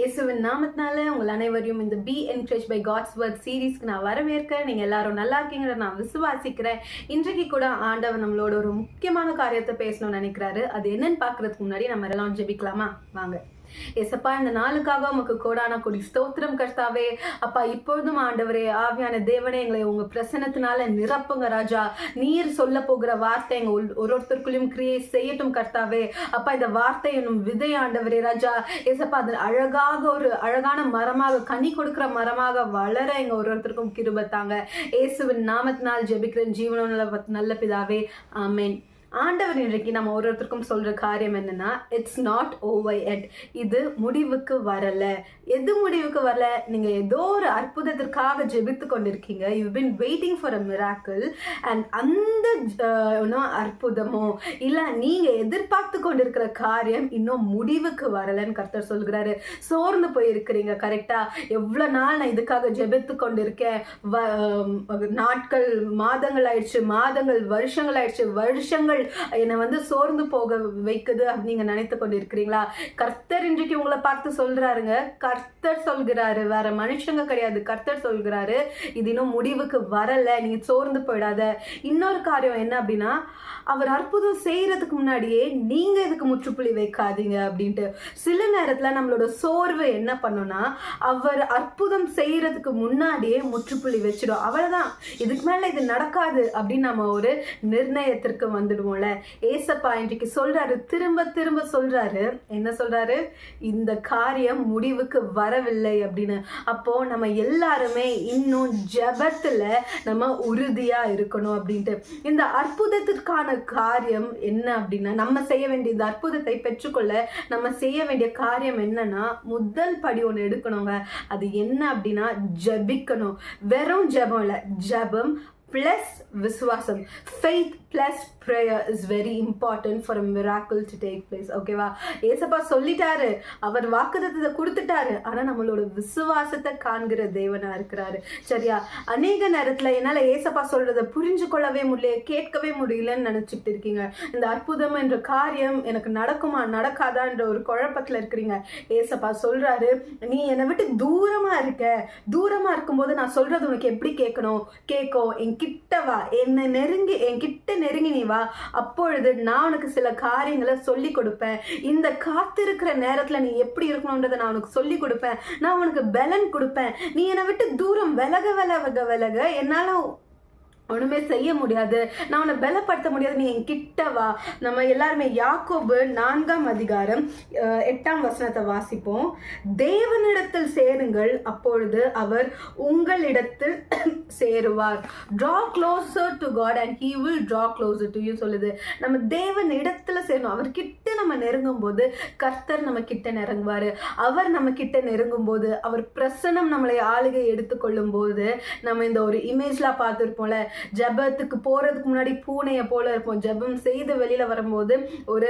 இயேசுவின் நாமத்தினால உங்கள் அனைவரையும் இந்த be encourage by God's word சீரீஸ்க்கு நான் வரவேற்கிறேன். நீங்கள் எல்லாரும் நல்லா இருக்கீங்கன்னு நான் விசுவாசிக்கிறேன். இன்றைக்கு கூட ஆண்டவர் நம்மளோட ஒரு முக்கியமான காரியத்தை பேசணும்னு நினைக்கிறாரு. அது என்னன்னு பார்க்கறதுக்கு முன்னாடி நம்ம எல்லாம் ஜெபிக்கலாமா? வாங்க. ஏசப்பா, இந்த நாளுக்காக உமக்கு கோடான கொடி ஸ்தோத்திரம் கர்த்தாவே. அப்பா, இப்பொழுதும் ஆண்டவரே, ஆவியான தேவனே, எங்களை உங்க பிரசன்னத்தினால நிரப்புங்க ராஜா. நீர் சொல்ல போகிற வார்த்தை எங்க ஒருத்தருக்குள்ளும் கிரியை செய்யட்டும் கர்த்தாவே. அப்பா, இந்த வார்த்தை என்னும் விதை ஆண்டவரே ராஜா ஏசப்பா, அது அழகாக ஒரு அழகான மரமாக, கனி கொடுக்கிற மரமாக வளர எங்க ஒருத்தருக்கும் கிருபை தாங்க. இயேசுவின் நாமத்தினால் ஜெபிக்கிறேன் ஜீவனுள்ள நல்ல பிதாவே, ஆமென். ஆண்டவர் இன்றைக்கு நம்ம ஒருத்தருக்கும் சொல்ற காரியம் என்னன்னா, இட்ஸ் நாட் ஓவர் எட். இது முடிவுக்கு வரல. எது முடிவுக்கு வரல? நீங்க ஏதோ ஒரு அற்புதத்திற்காக ஜெபித்து கொண்டிருக்கீங்க. You been waiting for a miracle. And அந்த அற்புதமோ இல்ல நீங்க எதிர்பார்த்து கொண்டிருக்கிற காரியம் இன்னும் முடிவுக்கு வரலன்னு கர்த்தர் சொல்கிறாரு. சோர்ந்து போயிருக்கிறீங்க. கரெக்டா? எவ்வளவு நாள் நான் இதுக்காக ஜெபித்து கொண்டிருக்கேன். நாட்கள் மாதங்கள் ஆயிடுச்சு, மாதங்கள் வருஷங்கள் ஆயிடுச்சு, வருஷங்கள் என்னை சோர்ந்து போக வைக்குது அப்படின்னு நீங்க நினைத்து கொண்டிருக்கிறீங்களா? கர்த்தர் இன்றைக்கு உங்களை பார்த்து சொல்றாருங்க. கர்த்தர் சொல்கிறாரு, வேற மனுஷங்க கிடையாது. கர்த்தர் சொல்கிறாரு, இது இன்னும் முடிவுக்கு வரல, நீங்க சோர்ந்து போயிடாத. இன்னொரு காரியம் என்ன அப்படின்னா, அவர் அற்புதம் செய்யறதுக்கு முன்னாடியே நீங்க இதுக்கு முற்றுப்புள்ளி வைக்காதீங்க அப்படின்ட்டு. சில நேரத்துல நம்மளோட சோர்வு என்ன பண்ணும்னா, அவர் அற்புதம் செய்யறதுக்கு முன்னாடியே முற்றுப்புள்ளி வச்சிடும். அவ்வளவுதான், இதுக்கு மேல இது நடக்காது அப்படின்னு நம்ம ஒரு நிர்ணயத்திற்கு வந்துடுவோம்ல. ஏசப்பா இன்றைக்கு சொல்றாரு, திரும்ப திரும்ப சொல்றாரு. என்ன சொல்றாரு? இந்த காரியம் முடிவுக்கு வரவில்லை அப்படின்னு. அப்போ நம்ம எல்லாருமே இன்னும் ஜெபத்துல நம்ம உறுதியா இருக்கணும் அப்படின்ட்டு. இந்த அற்புதத்திற்கான காரியம் என்ன அப்படின்னா, நம்ம செய்ய வேண்டிய இந்த அற்புதத்தை பெற்றுக்கொள்ள நம்ம செய்ய வேண்டிய காரியம் என்னன்னா, முதல் படி ஒன்று எடுக்கணுங்க. அது என்ன அப்படின்னா, ஜெபிக்கணும். வெறும் ஜெபம் இல்லை, ஜெபம் பிளஸ் விசுவாசம். Faith plus prayer is very important for a miracle to take place. ஓகேவா? ஏசப்பா சொல்லிட்டாரு, அவர் வாக்குத்தத்தத்தை கொடுத்துட்டாரு. ஆனா நம்மளோட விசுவாசத்தை காண்கிற தேவனா இருக்கிறாரு. சரியா? அநேக நேரத்துல என்னால ஏசப்பா சொல்றதை புரிஞ்சு கொள்ளவே முடியல, கேட்கவே முடியலன்னு நினைச்சிட்டு இருக்கீங்க. இந்த அற்புதம் என்ற காரியம் எனக்கு நடக்குமா நடக்காதா என்ற ஒரு குழப்பத்துல இருக்கிறீங்க. ஏசப்பா சொல்றாரு, நீ என்னை விட்டு தூரமா இருக்க. தூரமா இருக்கும்போது நான் சொல்றது உனக்கு எப்படி கேட்கணும்? கேட்கும். என் கிட்ட வா, என்னை நெருங்கி, என் கிட்ட நெருங்கி நீ வா. அப்பொழுது நான் உனக்கு சில காரியங்களை சொல்லி கொடுப்பேன். இந்த காத்திருக்கிற நேரத்துல நீ எப்படி இருக்கணும்ன்றதை நான் உனக்கு சொல்லி கொடுப்பேன். நான் உனக்கு பலன் கொடுப்பேன். நீ என்னை விட்டு தூரம் விலக விலக விலக என்னால ஒண்ணுமே செய்ய முடியாது, நான் உன்னை பலப்படுத்த முடியாது, நீ என் கிட்ட வா. நம்ம எல்லாருமே யாக்கோபு 4ஆம் அதிகாரம் 8ஆம் வசனத்தை வாசிப்போம். தேவனிடத்தில் சேருங்கள், அப்பொழுது அவர் உங்களிடத்தில் சேருவார். Draw closer to God and he will draw closer to you சொல்லுது. நம்ம தேவன் இடத்துல சேரணும். அவர்கிட்ட நம்ம நெருங்கும் போது கர்த்தர் நம்ம கிட்ட நெருங்குவாரு. அவர் நம்ம கிட்ட நெருங்கும் போது, அவர் பிரசன்னம் நம்மளை ஆளுகை எடுத்துக்கொள்ளும் போது, நம்ம இந்த ஒரு இமேஜ்லாம் பார்த்துருப்போம்ல, ஜெபத்துக்கு போறதுக்கு முன்னாடி பூனையை போல இருப்போம். ஜெபம் செய்து வெளியில வரும்போது ஒரு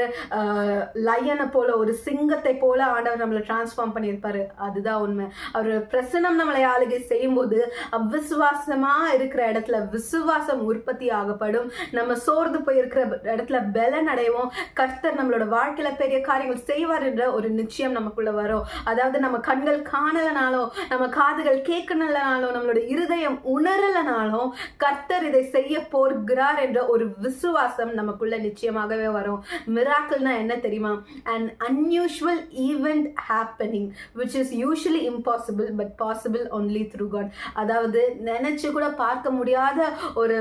லயனை போல, ஒரு சிங்கத்தை போல ஆண்டவர் நம்மளை டிரான்ஸ்ஃபார்ம் பண்ணியிருப்பாரு. அதுதான் உண்மை. அவர் பிரசன்னம் நம்மளை ஆளுகை செய்யும் போது அவிசுவாசமா இருக்கிற இடத்துல விசுவாசம் உற்பத்தி ஆகப்படும். நம்ம சோர்ந்து போயிருக்கிற இடத்துல பலன் அடைவோம். கர்த்தர் நம்மளோட வாழ்க்கையில பெரிய காரியங்கள் செய்வார் என்ற ஒரு நிச்சயம் நமக்குள்ள வரும். அதாவது நம்ம கண்கள் காணலனாலும், நம்ம காதுகள் கேட்கலனாலும், நம்மளோட இருதயம் உணரலனாலும் கர்த்தர் இதை செய்ய போகிறார் என்ற ஒரு விசுவாசம் நமக்குள்ள நிச்சயமாகவே வரும். மிராக்கிள்னா என்ன தெரியுமா? an unusual event happening which is usually impossible but possible only through God. அதாவது நினைச்சு கூட பார்க்க முடியாத ஒரு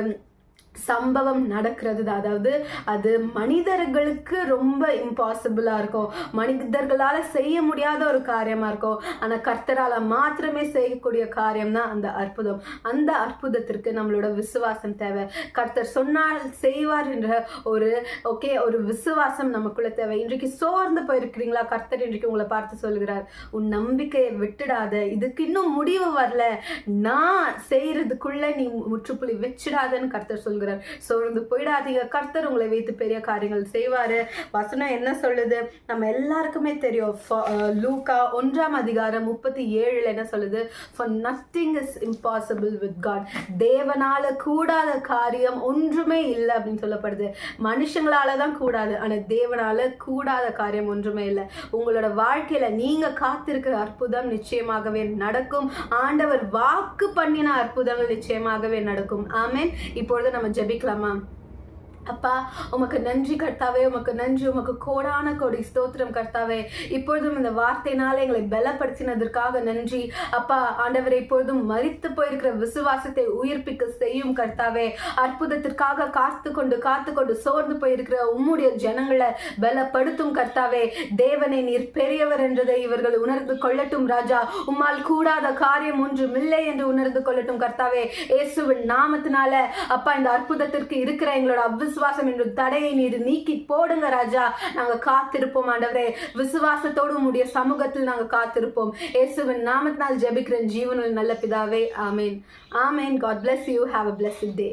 சம்பவம் நடக்கிறது. அதாவது அது மனிதர்களுக்கு ரொம்ப இம்பாசிபிளா இருக்கும், மனிதர்களால செய்ய முடியாத ஒரு காரியமா இருக்கும். ஆனா கர்த்தரால மாத்திரமே செய்யக்கூடிய காரியம் தான் அந்த அற்புதம். அந்த அற்புதத்திற்கு நம்மளோட விசுவாசம் தேவை. கர்த்தர் சொன்னால் செய்வார் என்ற ஒரு விசுவாசம் நமக்குள்ள தேவை. இன்றைக்கு சோர்ந்து போயிருக்கிறீங்களா? கர்த்தர் இன்றைக்கு உங்களை பார்த்து சொல்கிறார், உன் நம்பிக்கையை விட்டுடாத. இதுக்கு இன்னும் முடிவு வரல, நான் செய்யறதுக்குள்ள நீ முற்றுப்புள்ளி வச்சிடாதன்னு கர்த்தர் சொல்கிறார். சொல்றார். சோர்ந்து போயிடாதீங்க, கர்த்தர் உங்களை வைத்து பெரிய காரியங்கள் செய்வாரு. வசனம் என்ன சொல்லுது? நம்ம எல்லாருக்குமே தெரியும். லூக்கா 1:37 என்ன சொல்லுது? For nothing is impossible with God. தேவனால கூடாத காரியம் ஒன்றுமே இல்லை அப்படின்னு சொல்லப்படுது. மனுஷங்களால தான் கூடாது, ஆனா தேவனால கூடாத காரியம் ஒன்றுமே இல்லை. உங்களோட வாழ்க்கையில நீங்க காத்திருக்கிற அற்புதம் நிச்சயமாகவே நடக்கும். ஆண்டவர் வாக்கு பண்ணின அற்புதங்கள் நிச்சயமாகவே நடக்கும். ஆமென். இப்பொழுது நம்ம ஜெபிக்கலாமா? அப்பா, உமக்கு நன்றி கர்த்தாவே, உமக்கு நன்றி, உமக்கு கோடான கோடி ஸ்தோத்திரம் கர்த்தாவே. இப்பொழுதும் இந்த வார்த்தையினால எங்களை பலப்படுத்தினதற்காக நன்றி அப்பா. ஆண்டவரை இப்பொழுதும் மரித்து போயிருக்கிற விசுவாசத்தை உயிர்ப்பிக்க செய்யும் கர்த்தாவே. அற்புதத்திற்காக காத்து கொண்டு சோர்ந்து போயிருக்கிற உம்முடைய ஜனங்களை பலப்படுத்தும் கர்த்தாவே. தேவனை நீர் பெரியவர் என்றதை இவர்கள் உணர்ந்து கொள்ளட்டும் ராஜா. உம்மால் கூடாத காரியம் ஒன்றும் இல்லை என்று உணர்ந்து கொள்ளட்டும் கர்த்தாவே. இயேசுவின் நாமத்தினால அப்பா, இந்த அற்புதத்திற்கு இருக்கிற எங்களோட விசுவாசம் என்ற தடையை நீர் நீக்கி போடுங்க ராஜா. நாங்க காத்திருப்போம் ஆண்டவரே. விசுவாசத்தோடு உம்முடைய சமூகத்தில் நாங்க காத்திருப்போம். இயேசுவின் நாமத்தினால் ஜெபிக்கிறேன் ஜீவனுள்ள நல்ல பிதாவே. ஆமென். ஆமென். God bless you. Have a blessed day.